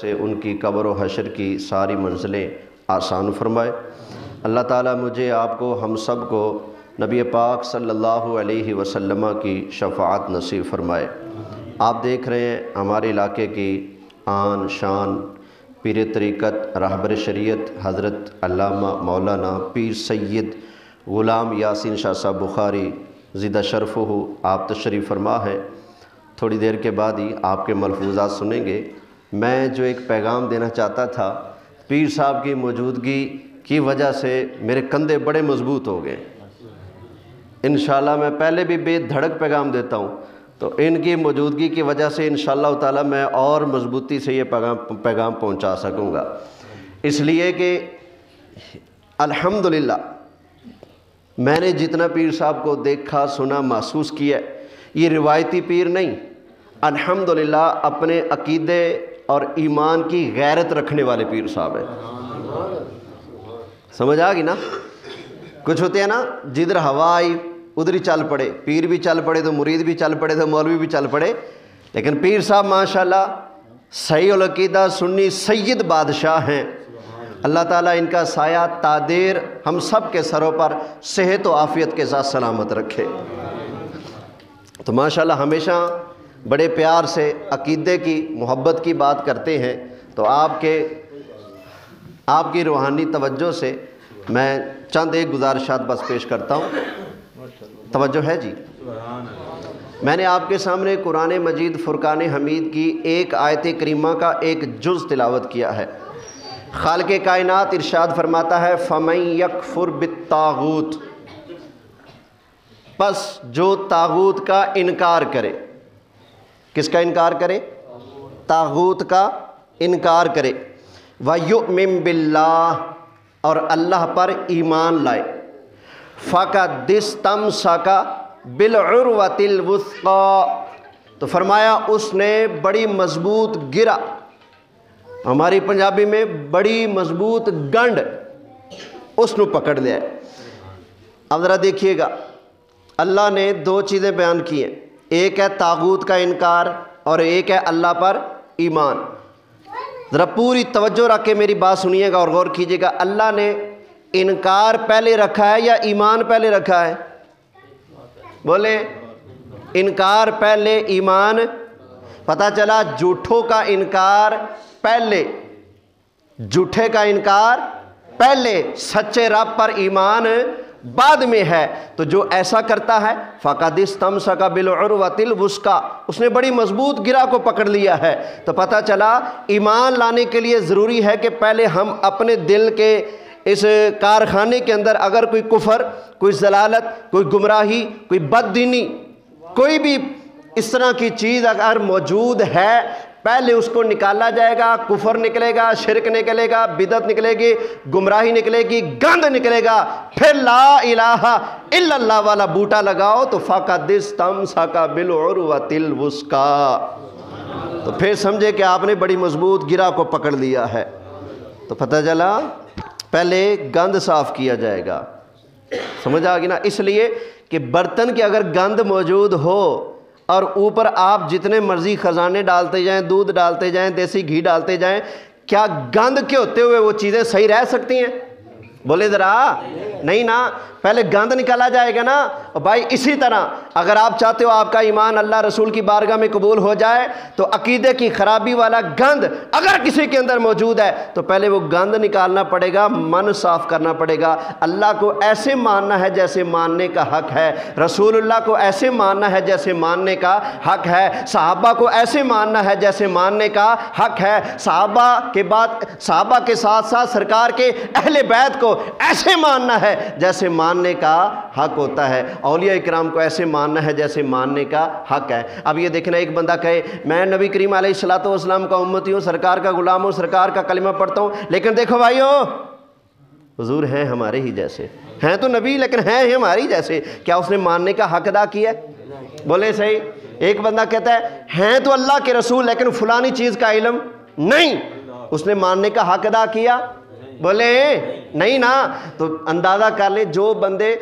سے ان کی قبر و حشر کی ساری منزلیں آسان فرمائے۔ اللہ تعالیٰ مجھے، آپ کو، ہم سب کو نبی پاک صلی اللہ علیہ وسلم کی شفاعت نصیب فرمائے۔ آپ دیکھ رہے ہیں ہمارے علاقے کی آن شان پیر طریقت رہبر شریعت حضرت علامہ مولانا پیر سید غلام یاسین شاہ صاحب بخاری زدہ شرفہ، آپ تشریف فرما ہے۔ تھوڑی دیر کے بعد ہی آپ کے ملفوظات سنیں گے۔ میں جو ایک پیغام دینا چاہتا تھا، پیر صاحب کی موجودگی کی وجہ سے میرے کندھے بڑے مضبوط ہو گئے۔ انشاءاللہ میں پہلے بھی بے دھڑک پیغام دیتا ہوں، تو ان کی موجودگی کی وجہ سے انشاءاللہ تعالی میں اور مضبوطی سے یہ پیغام پہنچا سکوں گا۔ اس لیے کہ الحمدللہ میں نے جتنا پیر صاحب کو دیکھا، سنا، محسوس کیا، یہ روایتی پیر نہیں، الحمدللہ اپنے عقیدے اور ایمان کی غیرت رکھنے والے پیر صاحب ہیں۔ سمجھ آ گئی نا؟ کچھ ہوتے ہیں نا جدھر ہوا آئی ادھر ہی چل پڑے، پیر بھی چل پڑے تو مرید بھی چل پڑے تو مولوی بھی چل پڑے، لیکن پیر صاحب ماشاءاللہ صحیح العقیدہ سنی سید بادشاہ ہیں۔ اللہ تعالیٰ ان کا سایہ تادیر ہم سب کے سروں پر صحت و عافیت کے ساتھ سلامت رکھے۔ تو ماشاءاللہ ہمیشہ بڑے پیار سے عقیدے کی محبت کی بات کرتے ہیں، تو آپ کی روحانی توجہ سے میں چند ایک گزارشات بس پیش کرتا ہوں۔ توجہ ہے جی؟ میں نے آپ کے سامنے قرآن مجید فرقان حمید کی ایک آیت کریمہ کا ایک جز تلاوت کیا ہے۔ خالق کائنات ارشاد فرماتا ہے فَمَن يَكْفُرْ بِالطَّاغُوتِ، پس جو طاغوت کا انکار کرے۔ کس کا انکار کرے؟ طاغوت کا انکار کرے۔ وَيُؤْمِن بِاللَّهِ، اور اللہ پر ایمان لائے۔ فَقَدِ اسْتَمْسَكَ بِالْعُرْوَةِ الْوُثْقَىٰ، تو فرمایا اس نے بڑی مضبوط گرہ، ہماری پنجابی میں بڑی مضبوط گنڈ، اس نے پکڑ لیا ہے۔ اب ذرا دیکھیے گا، اللہ نے دو چیزیں بیان کی ہیں، ایک ہے طاغوت کا انکار اور ایک ہے اللہ پر ایمان۔ ذرا پوری توجہ رکھ کے میری بات سنیے گا اور غور کیجیے گا، اللہ نے انکار پہلے رکھا ہے یا ایمان پہلے رکھا ہے؟ بولے انکار پہلے ایمان۔ پتہ چلا جھوٹوں کا انکار پہلے، جھوٹے کا انکار پہلے، سچے رب پر ایمان بعد میں ہے۔ تو جو ایسا کرتا ہے فَقَدِ اسْتَمْسَكَ بِالْعُرْوَةِ الْوُثْقَىٰ، اس نے بڑی مضبوط گرہ کو پکڑ لیا ہے۔ تو پتہ چلا ایمان لانے کے لیے ضروری ہے کہ پہلے ہم اپنے دل کے اس کارخانے کے اندر اگر کوئی کفر، کوئی ضلالت، کوئی گمراہی، کوئی بددینی، کوئی بھی اس طرح کی چیز اگر موجود ہے، پہلے اس کو نکالا جائے گا۔ کفر نکلے گا، شرک نکلے گا، بدعت نکلے گی، گمراہی نکلے گی، گند نکلے گا، پھر لا الہ الا اللہ والا بوٹا لگاؤ تو فَقَدِ اسْتَمْسَكَ بِالْعُرْوَةِ الْوُثْقَىٰ، تو پھر سمجھے کہ آپ نے بڑی مضبوط گرہ کو پکڑ لیا ہے۔ تو پتہ چلا پہلے گند صاف کیا جائے گا۔ سمجھ آ گئی نا؟ اس لیے کہ برتن کے اگر گند موجود ہو اور اوپر آپ جتنے مرضی خزانے ڈالتے جائیں، دودھ ڈالتے جائیں، دیسی گھی ڈالتے جائیں، کیا گند کے ہوتے ہوئے وہ چیزیں صحیح رہ سکتی ہیں؟ بولے ذرا نہیں نا، پہلے گند نکالا جائے گا نا۔ اور بھائی اسی طرح اگر آپ چاہتے ہو آپ کا ایمان اللہ رسول کی بارگاہ میں قبول ہو جائے، تو عقیدے کی خرابی والا گند اگر کسی کے اندر موجود ہے تو پہلے وہ گند نکالنا پڑے گا، من صاف کرنا پڑے گا۔ اللہ کو ایسے ماننا ہے جیسے ماننے کا حق ہے، رسول اللہ کو ایسے ماننا ہے جیسے ماننے کا حق ہے، صحابہ کو ایسے ماننا ہے جیسے ماننے کا حق ہے، صحابہ کے ساتھ ساتھ سرکار کے اہل بیت کو ایسے ماننا ہے جیسے ماننے کا حق ہوتا ہے، اولیاء اکرام کو ایسے ماننا ہے جیسے ماننے کا حق ہے۔ اب یہ دیکھنا، ایک بندہ کہے میں نبی کریم علیہ السلام کا امتی ہوں، سرکار کا غلام ہوں، سرکار کا کلمہ پڑھتا ہوں، لیکن دیکھو بھائیو حضور ہیں ہمارے ہی جیسے، ہیں تو نبی لیکن ہیں ہماری جیسے، کیا اس نے ماننے کا حق ادا کیا ہے؟ بولے صحیح۔ ایک بندہ کہتا ہے ہیں تو اللہ کے رسول لیکن فلانی چیز کا علم نہیں، اس نے ماننے کا حق ادا کیا؟ بولے نہیں نا۔ تو اندازہ کر لیں جو بندے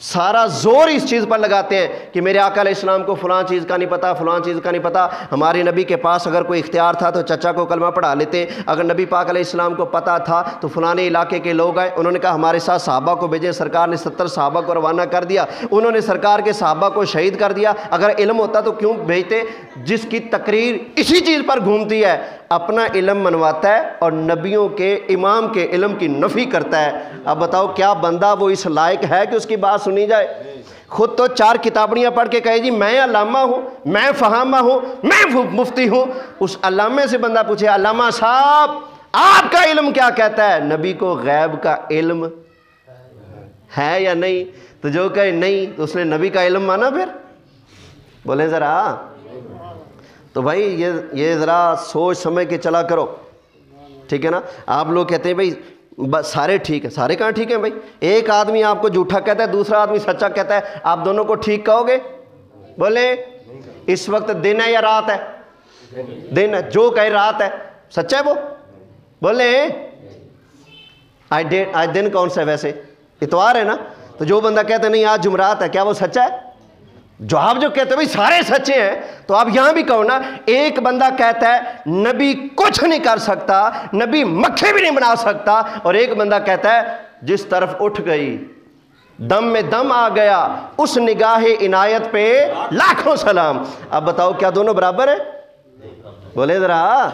سارا زور اس چیز پر لگاتے ہیں کہ میرے آقا علیہ السلام کو فلاں چیز کا نہیں پتہ، فلاں چیز کا نہیں پتہ۔ ہمارے نبی کے پاس اگر کوئی اختیار تھا تو چچا کو کلمہ پڑھا لیتے، اگر نبی پاک علیہ السلام کو پتہ تھا تو فلانے علاقے کے لوگ آئے، انہوں نے کہا ہمارے ساتھ صحابہ کو بھیجیں، سرکار نے 70 صحابہ کو روانہ کر دیا، انہوں نے سرکار کے صحابہ کو شہید کر دیا۔ اگر علم ہوتا تو کیوں بھیجتے؟ جس کی تقریر اسی چیز پر گھومتی ہے، اپنا علم منواتا ہے اور نبیوں کے امام کے علم کی نفی کرتا ہے۔ اب بتاؤ کیا بندہ وہ اس لائق ہے کہ اس کی بات سنی جائے؟ خود تو 4 کتابڑیاں پڑھ کے کہے جی میں علامہ ہوں، میں فہامہ ہوں، میں مفتی ہوں۔ اس علامے سے بندہ پوچھے علامہ صاحب آپ کا علم کیا کہتا ہے؟ نبی کو غیب کا علم ہے یا نہیں؟ تو جو کہے نہیں تو اس نے نبی کا علم مانا پھر؟ بولیں ذرا۔ تو بھائی یہ ذرا سوچ سمجھ کے چلا کرو، ٹھیک ہے نا؟ آپ لوگ کہتے ہیں بھائی بس سارے ٹھیک ہیں، سارے کہاں ٹھیک ہیں بھائی؟ ایک آدمی آپ کو جھوٹا کہتا ہے، دوسرا آدمی سچا کہتا ہے، آپ دونوں کو ٹھیک کہو گے؟ بولے اس وقت دن ہے یا رات ہے؟ دن ہے، جو کہے رات ہے سچا ہے وہ؟ بولے آج دن کون سا ہے؟ ویسے اتوار ہے نا، تو جو بندہ کہتا ہے نہیں آج جمعرات ہے، کیا وہ سچا ہے؟ جو آپ جو کہتے ہیں بھائی سارے سچے ہیں، تو آپ یہاں بھی کہو نا، ایک بندہ کہتا ہے نبی کچھ نہیں کر سکتا، نبی مکھے بھی نہیں بنا سکتا، اور ایک بندہ کہتا ہے جس طرف اٹھ گئی دم میں دم آ گیا اس نگاہ عنایت پہ لاکھوں سلام۔ اب بتاؤ کیا دونوں برابر ہیں؟ بولے ذرا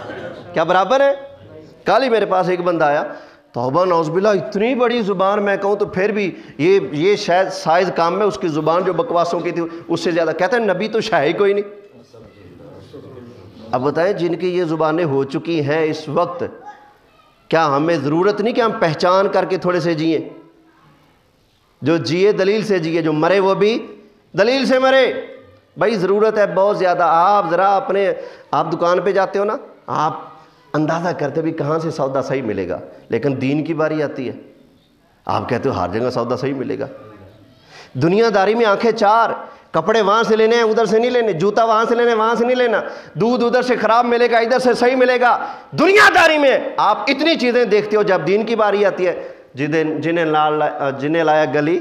کیا برابر ہیں؟ کل ہی میرے پاس ایک بندہ آیا، توبہ نعوذ باللہ اتنی بڑی زبان، میں کہوں تو پھر بھی یہ شاید سائز کام میں اس کی زبان جو بکواسوں کی تھی اس سے زیادہ، کہتا ہے نبی تو شاید کوئی نہیں۔ اب بتائیں جن کی یہ زبانیں ہو چکی ہیں اس وقت، کیا ہمیں ضرورت نہیں کہ ہم پہچان کر کے تھوڑے سے جئیں؟ جو جیے دلیل سے جیے، جو مرے وہ بھی دلیل سے مرے۔ بھائی ضرورت ہے بہت زیادہ۔ آپ ذرا آپ دکان پہ جاتے ہو نا، آپ اندازہ کرتے بھی کہاں سے سودا صحیح ملے گا، لیکن دین کی باری آتی ہے آپ کہتے ہو ہر جگہ سودا صحیح ملے گا۔ دنیا داری میں آنکھیں 4، کپڑے وہاں سے لینے ہیں ادھر سے نہیں لینے، جوتا وہاں سے لینے وہاں سے نہیں لینا، دودھ ادھر سے خراب ملے گا ادھر سے صحیح ملے گا۔ دنیا داری میں آپ اتنی چیزیں دیکھتے ہو، جب دین کی باری آتی ہے جنہیں لایا گلی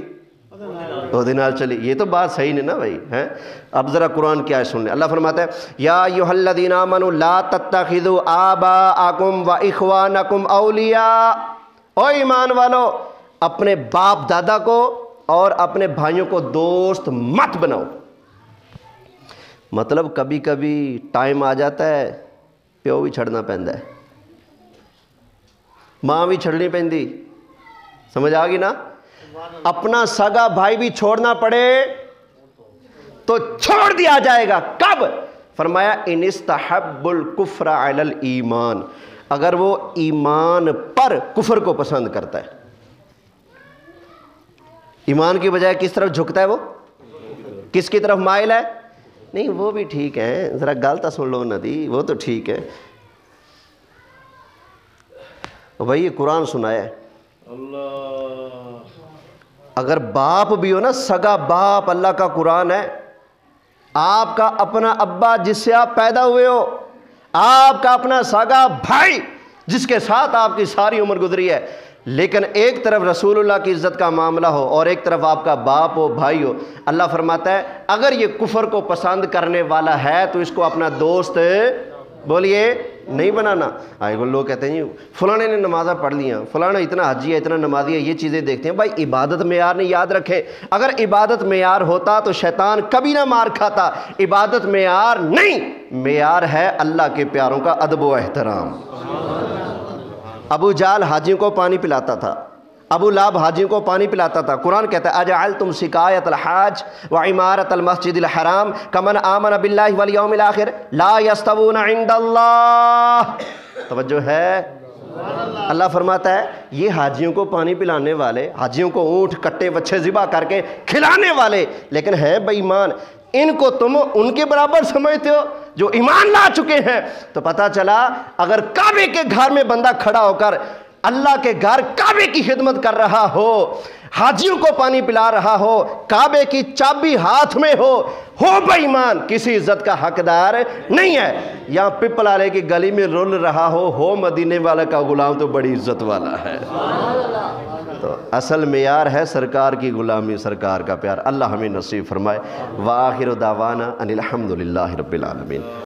دو دن آل چلی۔ یہ تو بات صحیح نہیں نا بھائی ہیں۔ اب ذرا قرآن کی آیت سن لیں، اللہ فرماتا ہے یا ایھا الذین آمنوا لا تتخذوا آباءکم واخوانکم اولیاء، او ایمان والو اپنے باپ دادا کو اور اپنے بھائیوں کو دوست مت بناؤ۔ مطلب کبھی کبھی ٹائم آ جاتا ہے پیو بھی چھڑنا پہندا ہے، ماں بھی چھڑنی پہندی، سمجھ آ گئی نا؟ اپنا سگا بھائی بھی چھوڑنا پڑے تو چھوڑ دیا جائے گا۔ کب؟ فرمایا ان استحب الکفر علی الایمان، اگر وہ ایمان پر کفر کو پسند کرتا ہے۔ ایمان کی بجائے کس طرف جھکتا ہے؟ وہ کس کی طرف مائل ہے؟ نہیں وہ بھی ٹھیک ہے، ذرا غلط سن لو ندی، وہ تو ٹھیک ہے بھائی، یہ قرآن سنایا ہے۔ اگر باپ بھی ہو نا، سگا باپ، اللہ کا قرآن ہے، آپ کا اپنا ابا جس سے آپ پیدا ہوئے ہو، آپ کا اپنا سگا بھائی جس کے ساتھ آپ کی ساری عمر گزری ہے، لیکن ایک طرف رسول اللہ کی عزت کا معاملہ ہو اور ایک طرف آپ کا باپ ہو، بھائی ہو، اللہ فرماتا ہے اگر یہ کفر کو پسند کرنے والا ہے تو اس کو اپنا دوست بولیے نہیں بنانا۔ وہ لوگ کہتے ہیں فلانے نے نمازیں پڑھ لی ہیں، فلانا اتنا حجی ہے، اتنا نمازی ہے، یہ چیزیں دیکھتے ہیں۔ بھائی عبادت معیار نہیں، یاد رکھیں، اگر عبادت معیار ہوتا تو شیطان کبھی نہ مار کھاتا۔ عبادت معیار نہیں، معیار ہے اللہ کے پیاروں کا ادب و احترام۔ ابو جہل حاجیوں کو پانی پلاتا تھا، ابو لہب حاجیوں کو پانی پلاتا تھا۔ قرآن کہتا ہے اجعلتم سقایۃ الحاج وعمارۃ المسجد الحرام کمن آمن باللہ والیوم الآخر لا یستوون عند اللہ۔ توجہ ہے؟ اللہ فرماتا ہے یہ حاجیوں کو پانی پلانے والے، حاجیوں کو اونٹ کٹے بچے ذبح کر کے کھلانے والے، لیکن ہیں بے ایمان، ان کو تم ان کے برابر سمجھتے ہو جو ایمان لا چکے ہیں۔ تو پتہ چلا اگر کعبے کے گھر میں بندہ کھڑا ہو کر اللہ کے گھر کعبے کی خدمت کر رہا ہو، حاجیوں کو پانی پلا رہا ہو، کعبے کی چابی ہاتھ میں ہو بے ایمان، کسی عزت کا حقدار نہیں ہے۔ یا پپل والے کی گلی میں رول رہا ہو مدینے والا کا غلام تو بڑی عزت والا ہے۔ تو اصل معیار ہے سرکار کی غلامی، سرکار کا پیار۔ اللہ ہمیں نصیب فرمائے۔ وآخر دعوانا ان الحمد للہ رب العالمین۔